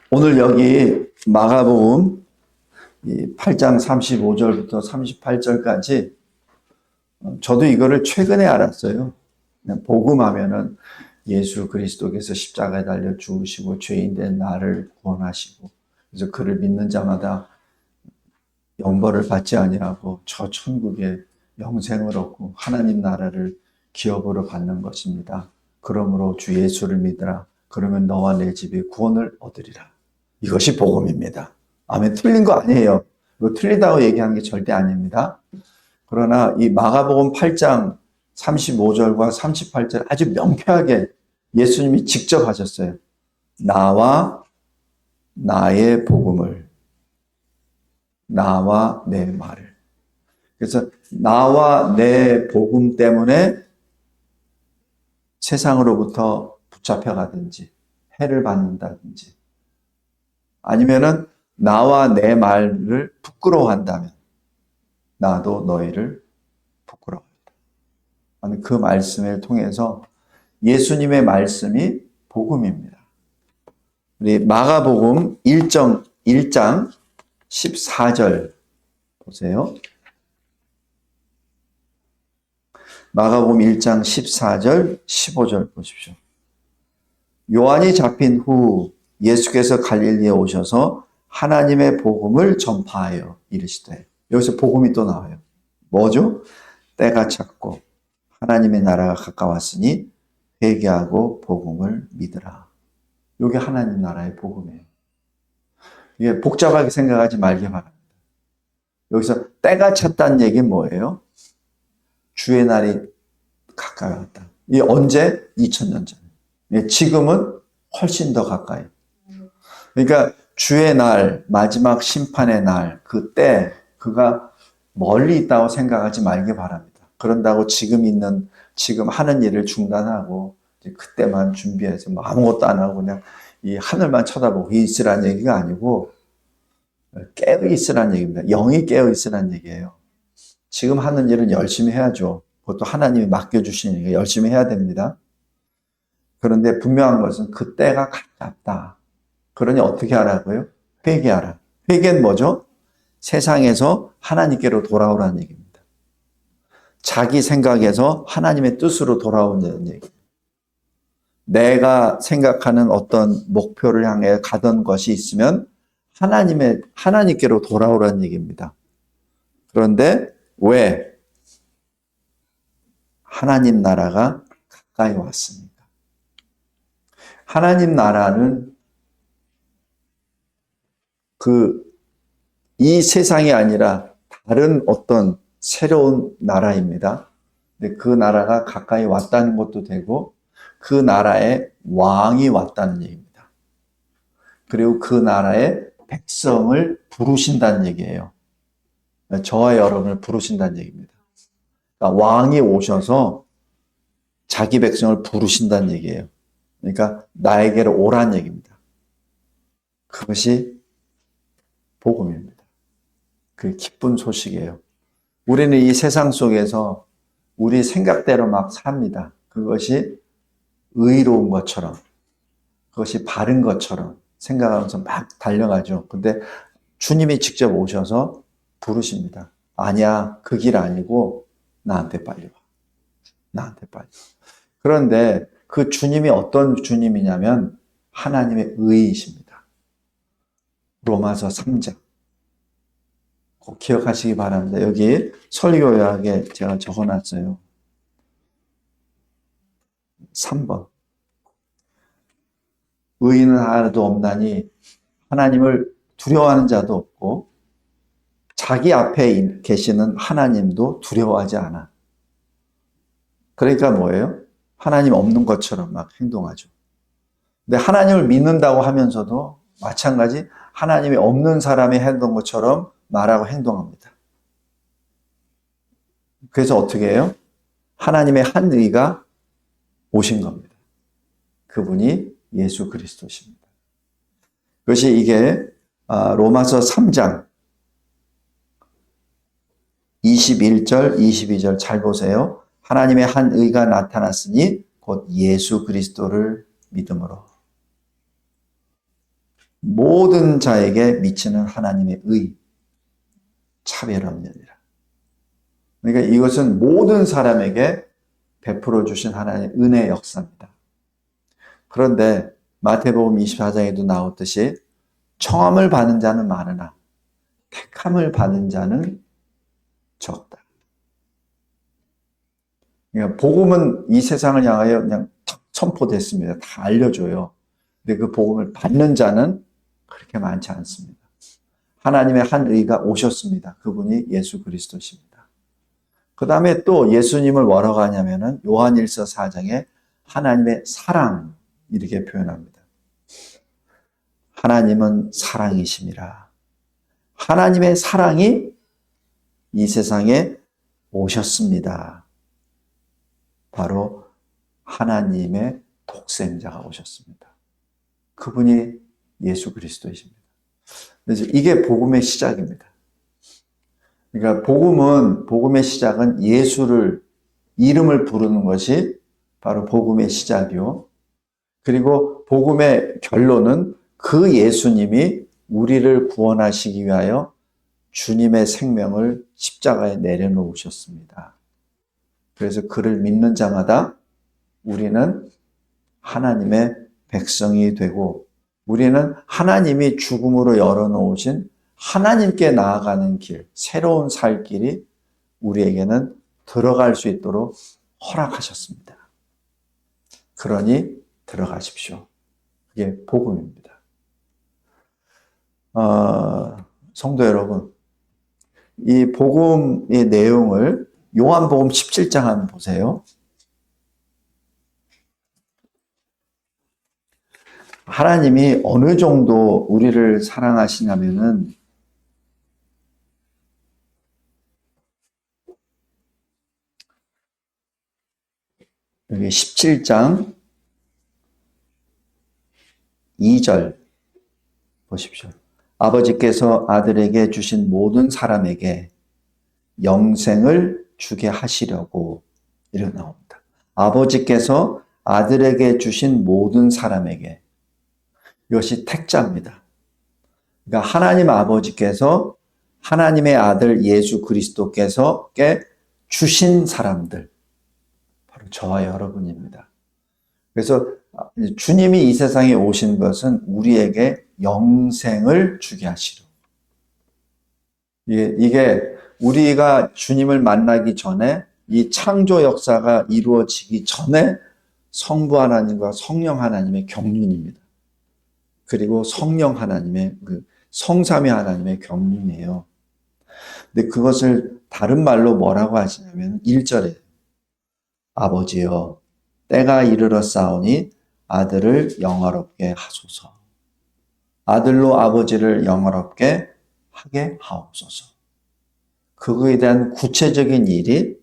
오늘 여기 마가복음 8장 35절부터 38절까지 저도 이거를 최근에 알았어요. 그냥 복음하면은 예수 그리스도께서 십자가에 달려 죽으시고 죄인된 나를 구원하시고 그래서 그를 믿는 자마다 영벌을 받지 아니하고 저 천국에 영생을 얻고 하나님 나라를 기업으로 받는 것입니다. 그러므로 주 예수를 믿으라. 그러면 너와 내 집이 구원을 얻으리라. 이것이 복음입니다. 아멘. 틀린 거 아니에요. 이거 틀리다고 얘기하는 게 절대 아닙니다. 그러나 이 마가복음 8장 35절과 38절 아주 명쾌하게 예수님이 직접 하셨어요. 나와 나의 복음을, 나와 내 말을. 그래서 나와 내 복음 때문에 세상으로부터 붙잡혀가든지 해를 받는다든지 아니면은 나와 내 말을 부끄러워한다면 나도 너희를 부끄러워한다. 그 말씀을 통해서 예수님의 말씀이 복음입니다. 우리 마가복음 1장 14절 보세요. 마가복음 1장 14절 15절 보십시오. 요한이 잡힌 후 예수께서 갈릴리에 오셔서 하나님의 복음을 전파하여 이르시되, 여기서 복음이 또 나와요. 뭐죠? 때가 찼고 하나님의 나라가 가까웠으니 회개하고 복음을 믿으라. 이게 하나님 나라의 복음이에요. 이게 복잡하게 생각하지 말기 바랍니다. 여기서 때가 찼다는 얘기는 뭐예요? 주의 날이 가까이 왔다. 이게 언제? 2000년 전에. 지금은 훨씬 더 가까이. 그러니까 주의 날, 마지막 심판의 날, 그때 그가 멀리 있다고 생각하지 말기 바랍니다. 그런다고 지금 하는 일을 중단하고 그때만 준비해서 뭐 아무것도 안 하고 그냥 이 하늘만 쳐다보고 있으라는 얘기가 아니고 깨어 있으라는 얘기입니다. 영이 깨어 있으라는 얘기예요. 지금 하는 일은 열심히 해야죠. 그것도 하나님이 맡겨주시니까 열심히 해야 됩니다. 그런데 분명한 것은 그때가 가깝다. 그러니 어떻게 하라고요? 회개하라. 회개는 뭐죠? 세상에서 하나님께로 돌아오라는 얘기입니다. 자기 생각에서 하나님의 뜻으로 돌아오는 얘기. 내가 생각하는 어떤 목표를 향해 가던 것이 있으면 하나님께로 돌아오라는 얘기입니다. 그런데 왜? 하나님 나라가 가까이 왔습니다. 하나님 나라는 이 세상이 아니라 다른 어떤 새로운 나라입니다. 근데 그 나라가 가까이 왔다는 것도 되고 그 나라에 왕이 왔다는 얘기입니다. 그리고 그 나라의 백성을 부르신다는 얘기예요. 저와 여러분을 부르신다는 얘기입니다. 그러니까 왕이 오셔서 자기 백성을 부르신다는 얘기예요. 그러니까 나에게로 오라는 얘기입니다. 그것이 복음입니다. 그 기쁜 소식이에요. 우리는 이 세상 속에서 우리 생각대로 막 삽니다. 그것이 의로운 것처럼, 그것이 바른 것처럼 생각하면서 막 달려가죠. 근데 주님이 직접 오셔서 부르십니다. 아니야, 그 길 아니고 나한테 빨리 와. 나한테 빨리 와. 그런데 그 주님이 어떤 주님이냐면 하나님의 의이십니다. 로마서 3장. 꼭 기억하시기 바랍니다. 여기 설교요약에 제가 적어놨어요. 3번. 의인은 하나도 없나니 하나님을 두려워하는 자도 없고 자기 앞에 계시는 하나님도 두려워하지 않아. 그러니까 뭐예요? 하나님 없는 것처럼 막 행동하죠. 근데 하나님을 믿는다고 하면서도 마찬가지 하나님이 없는 사람이 했던 것처럼 말하고 행동합니다. 그래서 어떻게 해요? 하나님의 한 의가 오신 겁니다. 그분이 예수 그리스도십니다. 그것이 이게 로마서 3장 21절, 22절 잘 보세요. 하나님의 한 의가 나타났으니 곧 예수 그리스도를 믿음으로. 모든 자에게 미치는 하나님의 의, 차별 없느니라. 그러니까 이것은 모든 사람에게 베풀어 주신 하나님의 은혜의 역사입니다. 그런데 마태복음 24장에도 나왔듯이 청함을 받은 자는 많으나 택함을 받은 자는 적다. 그러니까 복음은 이 세상을 향하여 그냥 탁 선포됐습니다. 다 알려줘요. 근데 그 복음을 받는 자는 그렇게 많지 않습니다. 하나님의 한 의가 오셨습니다. 그분이 예수 그리스도십니다. 그 다음에 또 예수님을 뭐라고 하냐면은 요한일서 4장에 하나님의 사랑 이렇게 표현합니다. 하나님은 사랑이심이라. 하나님의 사랑이 이 세상에 오셨습니다. 바로 하나님의 독생자가 오셨습니다. 그분이 예수 그리스도이십니다. 그래서 이게 복음의 시작입니다. 그러니까 복음의 시작은 예수를 이름을 부르는 것이 바로 복음의 시작이요. 그리고 복음의 결론은 그 예수님이 우리를 구원하시기 위하여 주님의 생명을 십자가에 내려놓으셨습니다. 그래서 그를 믿는 자마다 우리는 하나님의 백성이 되고 우리는 하나님이 죽음으로 열어놓으신 하나님께 나아가는 길, 새로운 살 길이 우리에게는 들어갈 수 있도록 허락하셨습니다. 그러니 들어가십시오. 그게 복음입니다. 성도 여러분, 이 복음의 내용을 요한복음 17장 한번 보세요. 하나님이 어느 정도 우리를 사랑하시냐면은 여기 17장 2절 보십시오. 아버지께서 아들에게 주신 모든 사람에게 영생을 주게 하시려고 이렇게 나옵니다. 아버지께서 아들에게 주신 모든 사람에게, 이것이 택자입니다. 그러니까 하나님 아버지께서 하나님의 아들 예수 그리스도께서께 주신 사람들, 바로 저와 여러분입니다. 그래서 주님이 이 세상에 오신 것은 우리에게 영생을 주게 하시려. 이게 우리가 주님을 만나기 전에 이 창조 역사가 이루어지기 전에 성부 하나님과 성령 하나님의 경륜입니다. 그리고 성령 하나님의 성삼위 하나님의 경륜이에요. 근데 그것을 다른 말로 뭐라고 하시냐면 1절에 아버지여 때가 이르렀사오니 아들을 영화롭게 하소서. 아들로 아버지를 영화롭게 하게 하옵소서. 그거에 대한 구체적인 일이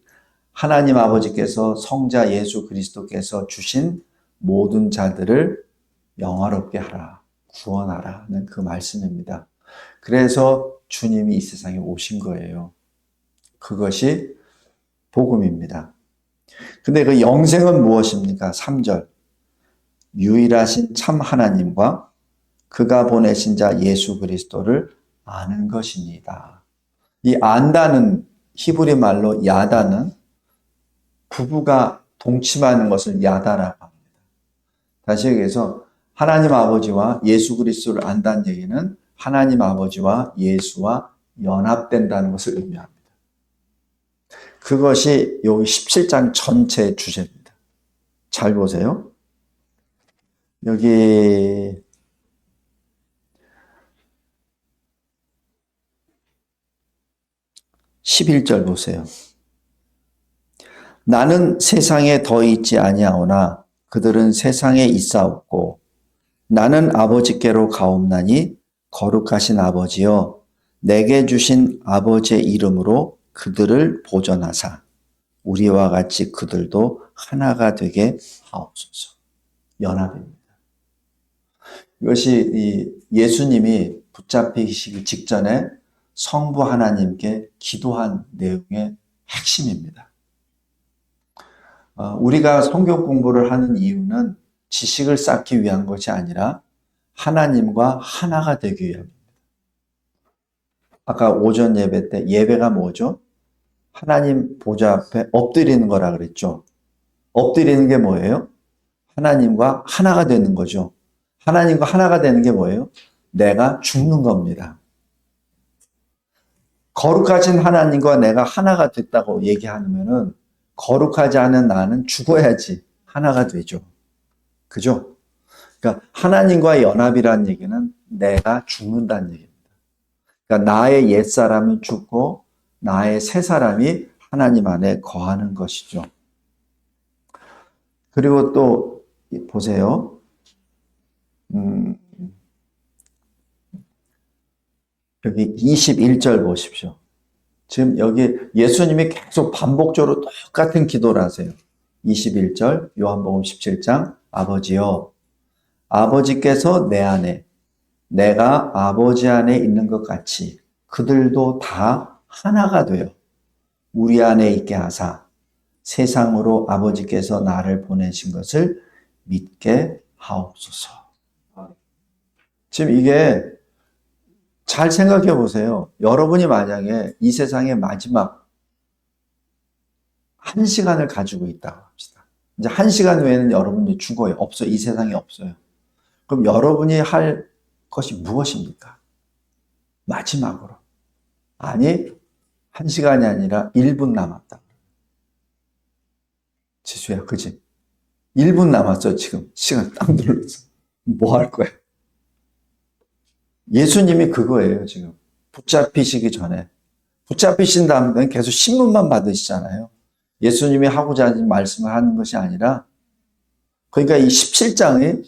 하나님 아버지께서 성자 예수 그리스도께서 주신 모든 자들을 영화롭게 하라, 구원하라는 그 말씀입니다. 그래서 주님이 이 세상에 오신 거예요. 그것이 복음입니다. 근데 그 영생은 무엇입니까? 3절. 유일하신 참 하나님과 그가 보내신 자 예수 그리스도를 아는 것입니다. 이 안다는 히브리 말로 야다는 부부가 동침하는 것을 야다라고 합니다. 다시 얘기해서 하나님 아버지와 예수 그리스도를 안다는 얘기는 하나님 아버지와 예수와 연합된다는 것을 의미합니다. 그것이 여기 17장 전체 주제입니다. 잘 보세요. 여기 11절 보세요. 나는 세상에 더 있지 아니하오나 그들은 세상에 있사옵고 나는 아버지께로 가옵나니 거룩하신 아버지여 내게 주신 아버지의 이름으로 그들을 보존하사 우리와 같이 그들도 하나가 되게 하옵소서. 연합입니다. 이것이 이 예수님이 붙잡히시기 직전에 성부 하나님께 기도한 내용의 핵심입니다. 우리가 성경 공부를 하는 이유는 지식을 쌓기 위한 것이 아니라 하나님과 하나가 되기 위함입니다. 아까 오전 예배 때 예배가 뭐죠? 하나님 보좌 앞에 엎드리는 거라 그랬죠. 엎드리는 게 뭐예요? 하나님과 하나가 되는 거죠. 하나님과 하나가 되는 게 뭐예요? 내가 죽는 겁니다. 거룩하신 하나님과 내가 하나가 됐다고 얘기하면은 거룩하지 않은 나는 죽어야지 하나가 되죠. 그죠? 그러니까 하나님과의 연합이라는 얘기는 내가 죽는다는 얘기입니다. 그러니까 나의 옛사람이 죽고 나의 새 사람이 하나님 안에 거하는 것이죠. 그리고 또 보세요. 여기 21절 보십시오. 지금 여기 예수님이 계속 반복적으로 똑같은 기도를 하세요. 21절 요한복음 17장 아버지여 아버지께서 내 안에 내가 아버지 안에 있는 것 같이 그들도 다 하나가 되어 우리 안에 있게 하사 세상으로 아버지께서 나를 보내신 것을 믿게 하옵소서. 지금 이게 잘 생각해 보세요. 여러분이 만약에 이 세상의 마지막 1시간을 가지고 있다고 합시다. 이제 1시간 후에는 여러분이 죽어요. 없어요. 이 세상에 없어요. 그럼 여러분이 할 것이 무엇입니까? 마지막으로. 아니, 1시간이 아니라 1분 남았다. 지수야, 그지? 1분 남았어, 지금. 시간 딱 눌렀어. 뭐 할 거야? 예수님이 그거예요, 지금. 붙잡히시기 전에. 붙잡히신 다음에 계속 신문만 받으시잖아요. 예수님이 하고자 하는 말씀을 하는 것이 아니라, 그러니까 이 17장이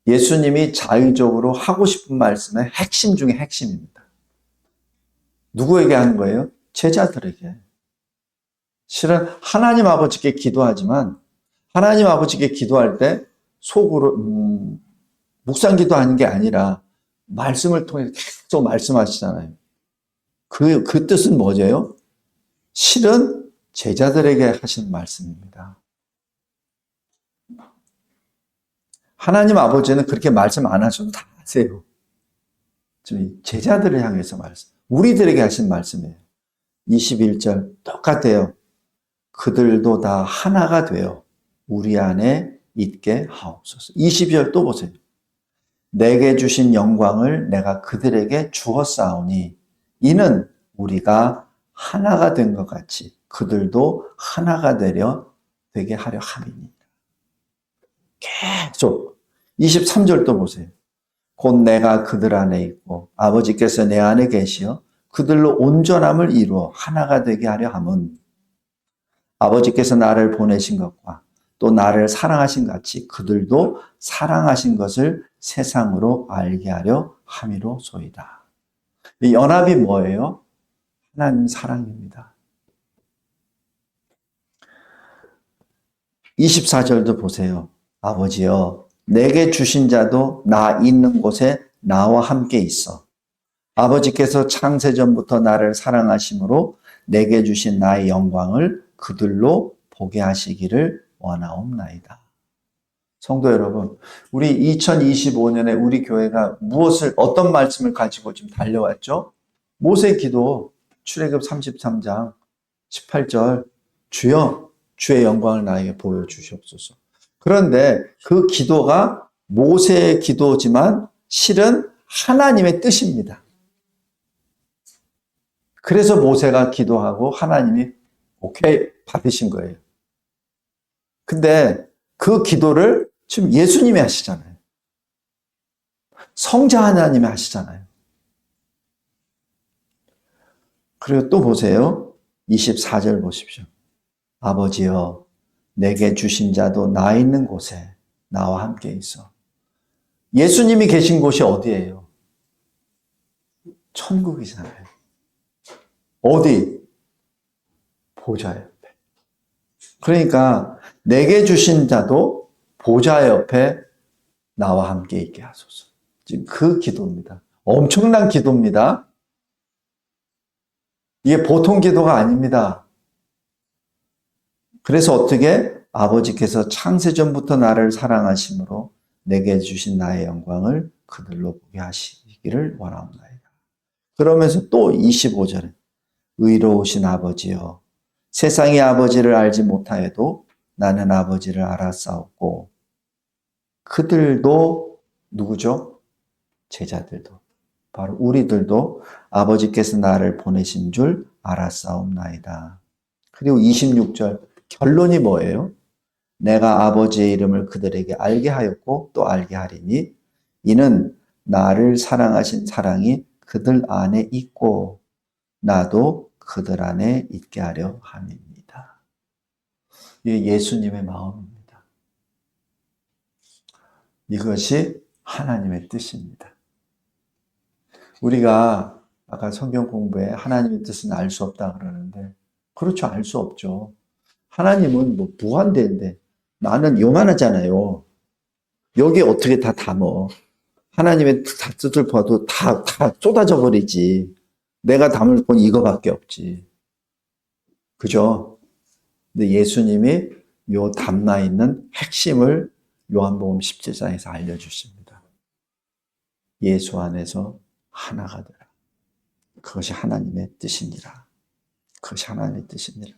예수님이 자의적으로 하고 싶은 말씀의 핵심 중에 핵심입니다. 누구에게 하는 거예요? 제자들에게. 실은 하나님 아버지께 기도하지만, 하나님 아버지께 기도할 때 속으로, 묵상 기도하는 게 아니라, 말씀을 통해 계속 말씀하시잖아요. 그 뜻은 뭐죠? 실은 제자들에게 하신 말씀입니다. 하나님 아버지는 그렇게 말씀 안 하셔도 다 아세요. 지금 제자들을 향해서 말씀, 우리들에게 하신 말씀이에요. 21절 똑같아요. 그들도 다 하나가 되어 우리 안에 있게 하옵소서. 22절 또 보세요. 내게 주신 영광을 내가 그들에게 주었사오니 이는 우리가 하나가 된 것 같이 그들도 하나가 되게 하려 함이니라. 계속 23절도 보세요. 곧 내가 그들 안에 있고 아버지께서 내 안에 계시어 그들로 온전함을 이루어 하나가 되게 하려 함은 아버지께서 나를 보내신 것과 또 나를 사랑하신 같이 그들도 사랑하신 것을 세상으로 알게 하려 함이로소이다. 이 연합이 뭐예요? 하나님 사랑입니다. 24절도 보세요. 아버지여 내게 주신 자도 나 있는 곳에 나와 함께 있어. 아버지께서 창세전부터 나를 사랑하심으로 내게 주신 나의 영광을 그들로 보게 하시기를 원하옵나이다. 성도 여러분, 우리 2025년에 우리 교회가 어떤 말씀을 가지고 지금 달려왔죠? 모세 기도, 출애굽 33장 18절, 주여, 주의 영광을 나에게 보여주시옵소서. 그런데 그 기도가 모세의 기도지만 실은 하나님의 뜻입니다. 그래서 모세가 기도하고 하나님이 오케이 받으신 거예요. 근데 그 기도를 지금 예수님이 하시잖아요. 성자 하나님이 하시잖아요. 그리고 또 보세요. 24절 보십시오. 아버지여 내게 주신 자도 나 있는 곳에 나와 함께 있어. 예수님이 계신 곳이 어디예요? 천국이잖아요. 어디? 보좌 옆에. 그러니까 내게 주신 자도 보좌 옆에 나와 함께 있게 하소서. 지금 그 기도입니다. 엄청난 기도입니다. 이게 보통 기도가 아닙니다. 그래서 어떻게? 아버지께서 창세전부터 나를 사랑하심으로 내게 주신 나의 영광을 그들로 보게 하시기를 원하옵나이다. 그러면서 또 25절에 의로우신 아버지여 세상의 아버지를 알지 못하여도 나는 아버지를 알았사옵고 그들도 누구죠? 제자들도 바로 우리들도 아버지께서 나를 보내신 줄 알았사옵나이다. 그리고 26절 결론이 뭐예요? 내가 아버지의 이름을 그들에게 알게 하였고 또 알게 하리니 이는 나를 사랑하신 사랑이 그들 안에 있고 나도 그들 안에 있게 하려 함입니다. 이게 예수님의 마음입니다. 이것이 하나님의 뜻입니다. 우리가 아까 성경 공부에 하나님의 뜻은 알 수 없다 그러는데 그렇죠. 알 수 없죠. 하나님은 뭐 무한대인데 나는 요만하잖아요. 여기 어떻게 다 담어. 하나님의 뜻을 봐도 다 쏟아져 버리지. 내가 담을 건 이거밖에 없지. 그죠? 근데 예수님이 요 담나 있는 핵심을 요한복음 17장에서 알려주십니다. 예수 안에서 하나가 되라. 그것이 하나님의 뜻이니라. 그것이 하나님의 뜻이니라.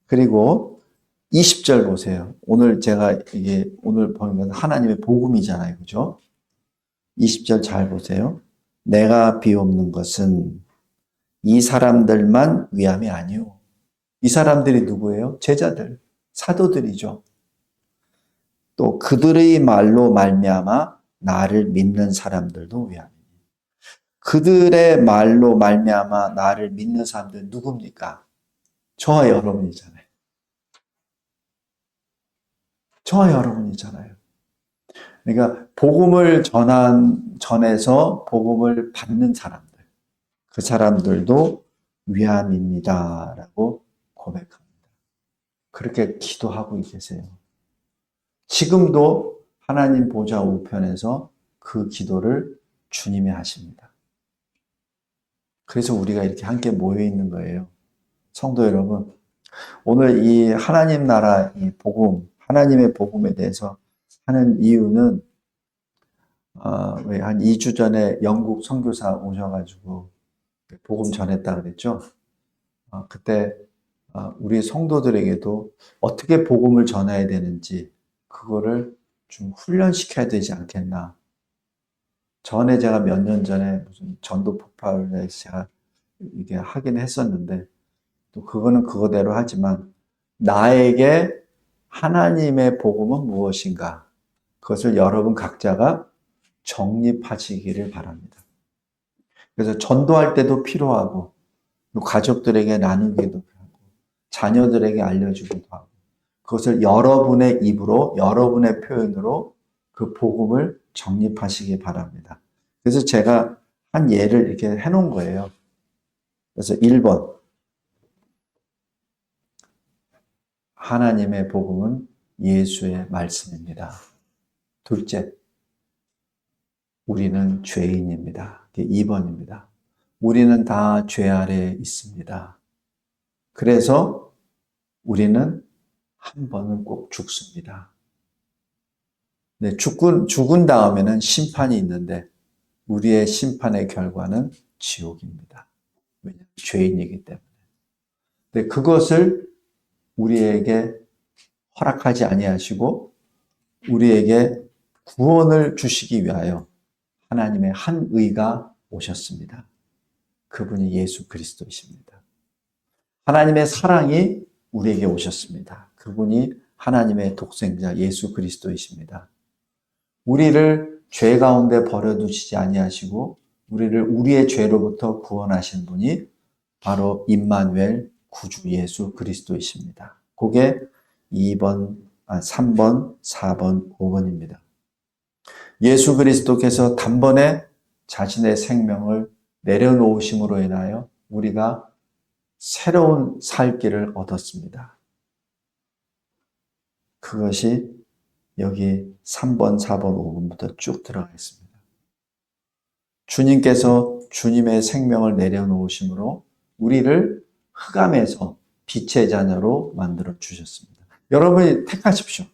그리고 20절 보세요. 오늘 제가 오늘 보는 건 하나님의 복음이잖아요. 그죠? 20절 잘 보세요. 내가 비옵는 것은 이 사람들만 위함이 아니오. 이 사람들이 누구예요? 제자들, 사도들이죠. 또 그들의 말로 말미암아 나를 믿는 사람들도 위함이니. 그들의 말로 말미암아 나를 믿는 사람들은 누굽니까? 저와 여러분이잖아요. 저와 여러분이잖아요. 그러니까 복음을 전해서 복음을 받는 사람들, 그 사람들도 위함입니다라고 고백합니다. 그렇게 기도하고 계세요. 지금도 하나님 보좌 우편에서 그 기도를 주님이 하십니다. 그래서 우리가 이렇게 함께 모여 있는 거예요. 성도 여러분, 오늘 이 하나님 나라 이 복음, 하나님의 복음에 대해서 하는 이유는 왜 한 2주 전에 영국 선교사 오셔가지고 복음 전했다 그랬죠. 그때 우리 성도들에게도 어떻게 복음을 전해야 되는지 그거를 좀 훈련시켜야 되지 않겠나. 전에 제가 몇 년 전에 무슨 전도 폭발을 제가 이게 하긴 했었는데 또 그거는 그거대로 하지만 나에게 하나님의 복음은 무엇인가? 그것을 여러분 각자가 정립하시기를 바랍니다. 그래서 전도할 때도 필요하고 가족들에게 나누기도 하고 자녀들에게 알려주기도 하고 그것을 여러분의 입으로 여러분의 표현으로 그 복음을 정립하시기 바랍니다. 그래서 제가 한 예를 이렇게 해놓은 거예요. 그래서 1번 하나님의 복음은 예수의 말씀입니다. 둘째, 우리는 죄인입니다. 2번입니다. 우리는 다 죄 아래에 있습니다. 그래서 우리는 한 번은 꼭 죽습니다. 네, 죽은 다음에는 심판이 있는데 우리의 심판의 결과는 지옥입니다. 왜냐하면 죄인이기 때문에. 근데 그것을 우리에게 허락하지 아니하시고 우리에게 구원을 주시기 위하여 하나님의 한 의가 오셨습니다. 그분이 예수 그리스도이십니다. 하나님의 사랑이 우리에게 오셨습니다. 그분이 하나님의 독생자 예수 그리스도이십니다. 우리를 죄 가운데 버려두시지 아니하시고 우리를 우리의 죄로부터 구원하신 분이 바로 임마누엘 구주 예수 그리스도이십니다. 그게 2번, 3번, 4번, 5번입니다. 예수 그리스도께서 단번에 자신의 생명을 내려놓으심으로 인하여 우리가 새로운 살 길을 얻었습니다. 그것이 여기 3번, 4번, 5번부터 쭉 들어가 있습니다. 주님께서 주님의 생명을 내려놓으심으로 우리를 흑암에서 빛의 자녀로 만들어 주셨습니다. 여러분이 택하십시오.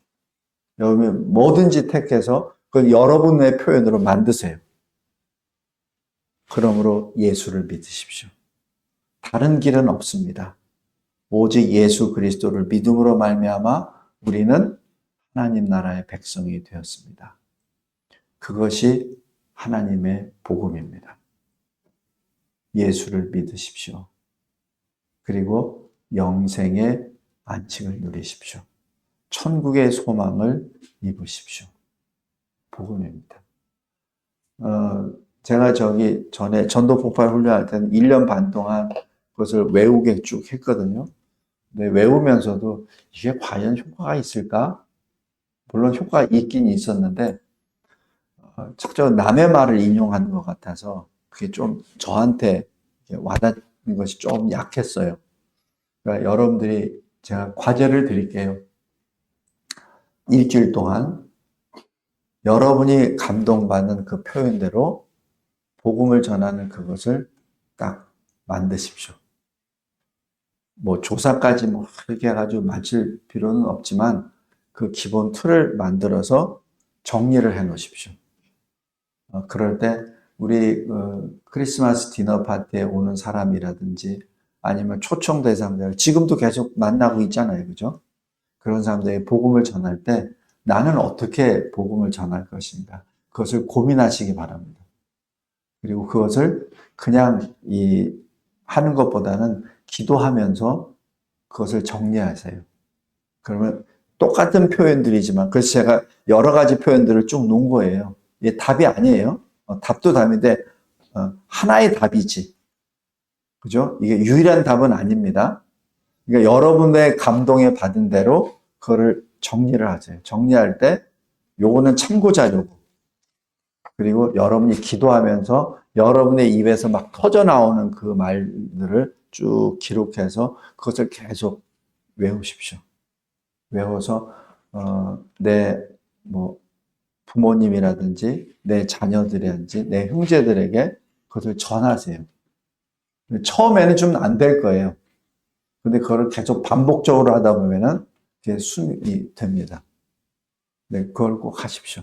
여러분이 뭐든지 택해서 그걸 여러분의 표현으로 만드세요. 그러므로 예수를 믿으십시오. 다른 길은 없습니다. 오직 예수 그리스도를 믿음으로 말미암아 우리는 하나님 나라의 백성이 되었습니다. 그것이 하나님의 복음입니다. 예수를 믿으십시오. 그리고 영생의 안식을 누리십시오. 천국의 소망을 입으십시오. 복음입니다. 제가 전에 전도 폭발 훈련할 때는 1년 반 동안 그것을 외우게 쭉 했거든요. 근데 외우면서도 이게 과연 효과가 있을까? 물론 효과가 있긴 있었는데, 적극적으로 남의 말을 인용하는 것 같아서 그게 좀 저한테 와닿는 것이 좀 약했어요. 그러니까 여러분들이 제가 과제를 드릴게요. 일주일 동안 여러분이 감동받는 그 표현대로 복음을 전하는 그것을 딱 만드십시오. 뭐 조사까지 뭐 그렇게 해가지고 맞출 필요는 없지만 그 기본 틀을 만들어서 정리를 해 놓으십시오. 그럴 때 우리 크리스마스 디너 파티에 오는 사람이라든지 아니면 초청 대상들 지금도 계속 만나고 있잖아요. 그죠? 그런 사람들에게 복음을 전할 때 나는 어떻게 복음을 전할 것인가? 그것을 고민하시기 바랍니다. 그리고 그것을 그냥 하는 것보다는 기도하면서 그것을 정리하세요. 그러면 똑같은 표현들이지만, 그래서 제가 여러 가지 표현들을 쭉 놓은 거예요. 이게 답이 아니에요. 답도 답인데, 하나의 답이지. 그죠? 이게 유일한 답은 아닙니다. 그러니까 여러분의 감동에 받은 대로 그거를 정리를 하세요. 정리할 때, 요거는 참고 자료고, 그리고 여러분이 기도하면서 여러분의 입에서 막 터져 나오는 그 말들을 쭉 기록해서 그것을 계속 외우십시오. 외워서 내 부모님이라든지 내 자녀들이라든지 내 형제들에게 그것을 전하세요. 처음에는 좀 안 될 거예요. 근데 그걸 계속 반복적으로 하다 보면은 그게 순이 됩니다. 네, 그걸 꼭 하십시오.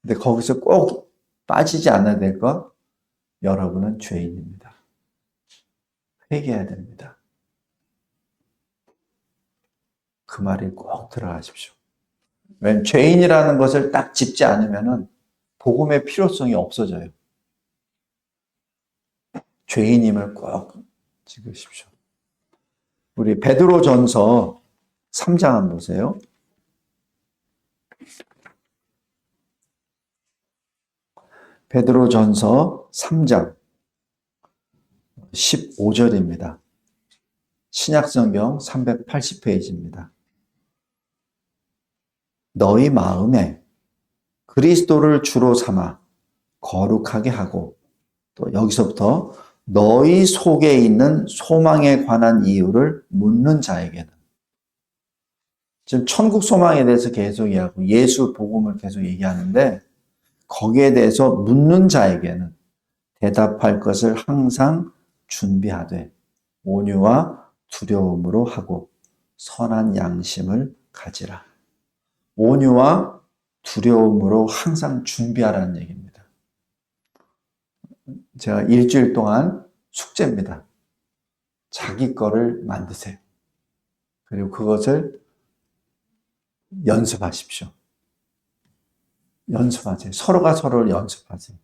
근데 거기서 꼭 빠지지 않아야 될 것, 여러분은 죄인입니다. 회개해야 됩니다. 그 말이 꼭 들어가십시오. 왜냐하면 죄인이라는 것을 딱 짚지 않으면은 복음의 필요성이 없어져요. 죄인임을 꼭 짚으십시오. 우리 베드로전서 3장 한번 보세요. 베드로전서 3장 15절입니다. 신약성경 380페이지입니다. 너희 마음에 그리스도를 주로 삼아 거룩하게 하고, 또 여기서부터 너희 속에 있는 소망에 관한 이유를 묻는 자에게는, 지금 천국 소망에 대해서 계속 얘기하고 예수 복음을 계속 얘기하는데, 거기에 대해서 묻는 자에게는 대답할 것을 항상 준비하되 온유와 두려움으로 하고 선한 양심을 가지라. 온유와 두려움으로 항상 준비하라는 얘기입니다. 제가 일주일 동안 숙제입니다. 자기 거를 만드세요. 그리고 그것을 연습하십시오. 연습하세요. 서로가 서로를 연습하세요.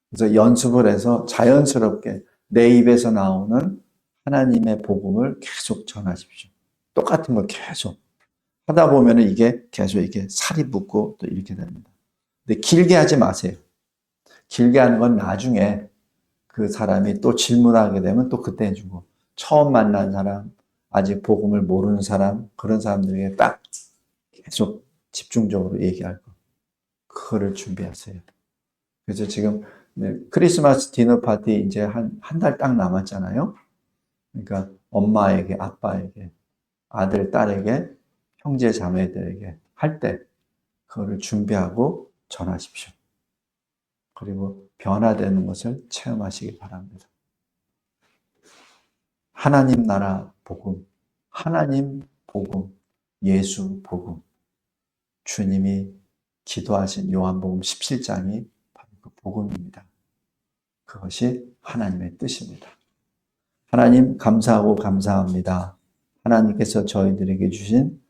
그래서 연습을 해서 자연스럽게 내 입에서 나오는 하나님의 복음을 계속 전하십시오. 똑같은 걸 계속 하다 보면 이게 계속 이렇게 살이 붙고 또 이렇게 됩니다. 근데 길게 하지 마세요. 길게 하는 건 나중에 그 사람이 또 질문하게 되면 또 그때 해주고, 처음 만난 사람, 아직 복음을 모르는 사람, 그런 사람들에게 딱 계속 집중적으로 얘기할 거. 그거를 준비하세요. 그래서 지금 크리스마스 디너 파티 이제 한 달 딱 남았잖아요. 그러니까 엄마에게, 아빠에게, 아들, 딸에게, 형제, 자매들에게 할 때 그거를 준비하고 전하십시오. 그리고 변화되는 것을 체험하시기 바랍니다. 하나님 나라 복음, 하나님 복음, 예수 복음, 주님이 기도하신 요한복음 17장이 바로 그 복음입니다. 그것이 하나님의 뜻입니다. 하나님 감사하고 감사합니다. 하나님께서 저희들에게 주신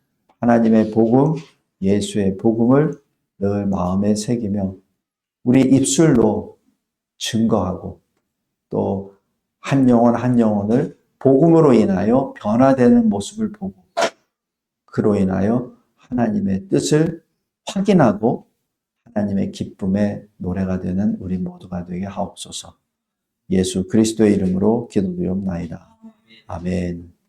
하나님의 복음, 예수의 복음을 늘 마음에 새기며 우리 입술로 증거하고 또 한 영혼 한 영혼을 복음으로 인하여 변화되는 모습을 보고 그로 인하여 하나님의 뜻을 확인하고 하나님의 기쁨의 노래가 되는 우리 모두가 되게 하옵소서. 예수 그리스도의 이름으로 기도드리옵나이다. 아멘.